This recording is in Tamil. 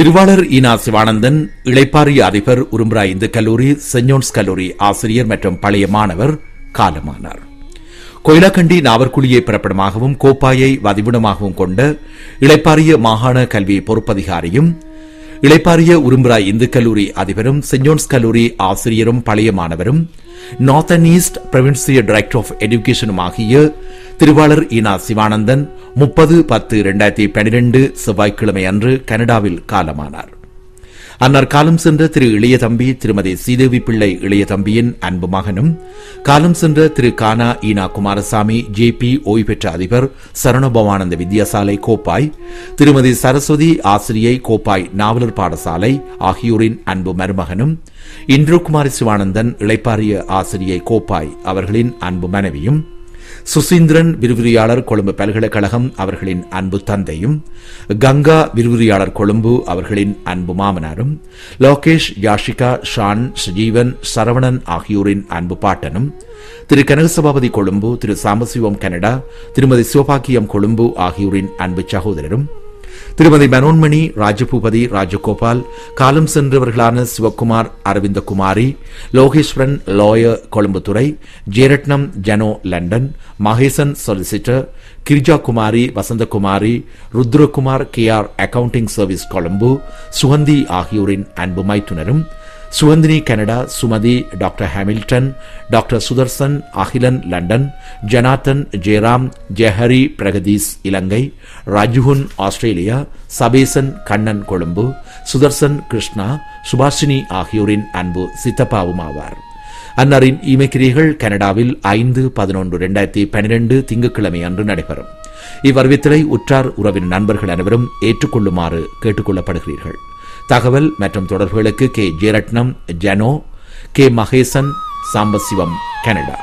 திருவாளர் ஈனா சிவானந்தன் இளைப்பாறிய அதிபர் உரும்புரா இந்து கல்லூரி, சென்ட் ஜோன்ஸ் கல்லூரி ஆசிரியர் மற்றும் பழைய மாணவர் காலமானார். கொயிலாக்கண்டி நாவற்குழியை பிறப்பிடமாகவும் கோப்பாயை வதிவிடமாகவும் கொண்ட இளைப்பாறிய மாகாண கல்வி பொறுப்பதிகாரியும் இளைப்பாறிய உரும்புரா இந்து கல்லூரி அதிபரும் சென்ட் ஜோன்ஸ் கல்லூரி ஆசிரியரும் பழைய மாணவரும் north and east provincial director of எஜுகேஷனும் ஆகிய திருவாளர் ஈனா சிவானந்தன் 30/10/2012 செவ்வாய்க்கிழமை அன்று கனடாவில் காலமானார். அன்னார் காலம் சென்ற திரு இளைய தம்பி திருமதி சீதேவி பிள்ளை இளைய தம்பியின் அன்பு மகனும், காலம் சென்ற திரு கானா ஈனா குமாரசாமி ஜேபி ஓய்வு பெற்ற அதிபர் சரணபவானந்த வித்யாசாலை கோப்பாய், திருமதி சரஸ்வதி ஆசிரியை கோப்பாய் நாவலர் பாடசாலை ஆகியோரின் அன்பு மருமகனும், இந்திரகுமாரி சிவானந்தன் இளைப்பாறிய ஆசிரியை கோப்பாய் அவர்களின் அன்பு மனைவியும், சுசீந்திரன் விரிவுரையாளர் கொழும்பு பல்கலைக்கழகம் அவர்களின் அன்பு தந்தையும், கங்கா விரிவுரையாளர் கொழும்பு அவர்களின் அன்பு மாமனாரும், லோகேஷ், யாஷிகா, ஷான், சஜீவன், சரவணன் ஆகியோரின் அன்பு பாட்டனும், திரு கனகசபாபதி கொழும்பு, திரு சாம்பசிவம் கனடா, திருமதி சிவபாக்கியம் கொழும்பு ஆகியோரின் அன்பு சகோதரரும், திருமதி மனோன்மணி, ராஜபூபதி, ராஜகோபால், காலம் சென்றவர்களான Sivakumar, Aravindakumari, Logeswaran lower Columbuthurai, Jeyaratnam Jano London, Mahesan solicitor, Girija Kumari, Vasanthakumari, Rudrakumar KR accounting service Colombo, Suganthi ஆகியோரின் அன்பு மைத்துனரும், Suganthini Canada, Sumathi, doctor Hamilton, doctor Sudharsan, Akilan London, Janarthan, Jeyaram, Jehari Pragatheesh Ilankai, Rajukun Australia, Sabesan Kannan Colombo, Sudharsan Krishna, Subashini ஆகியோரின் அன்பு சித்தப்பாவும் ஆவார். அன்னாரின் ஈமைக்கிரியைகள் கனடாவில் 5/11/2012 திங்கட்கிழமை அன்று நடைபெறும். இவ்வறிவித்தலை உற்றார் உறவின் நண்பர்கள் அனைவரும் ஏற்றுக்கொள்ளுமாறு கேட்டுக் கொள்ளப்படுகிறீர்கள். தகவல் மற்றும் தொடர்புகளுக்கு K. Jeyaratnam, Jano, K. Mahesan, Sambasivam, Canada.